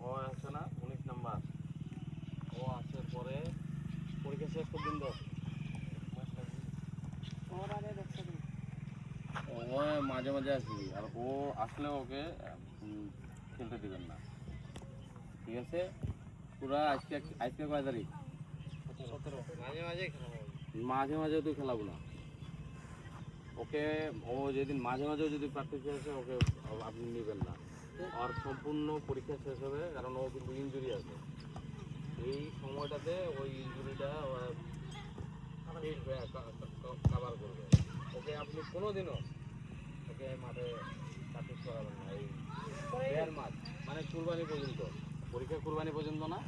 ও আছে না 19 নাম্বার, ও আসার পরে পরীক্ষা শেষ পর্যন্ত ও মাঝে মাঝে আসবি, আর ও আসলে ওকে খেলতে দিবেন না, ঠিক আছে? পুরা আজকে আজকে কয় তারিখ? 17। মাঝে মাঝে তুই খেলাবো না ওকে। ও যেদিন মাঝে মাঝেও যদি প্র্যাকটিসে আসে ওকে আপনি নেবেন না। আর সম্পূর্ণ পরীক্ষা শেষ হবে, কারণ ও কিন্তু ইনজুরি আছে। এই সময়টাতে ওই ইনজুরিটা কাভার করবে। ওকে আপনি কোনো দিনও ওকে মাঠে প্র্যাকটিস করাবেন না। এই 1.5 মাস মানে কুরবানি পর্যন্ত, পরীক্ষা কুরবানি পর্যন্ত না,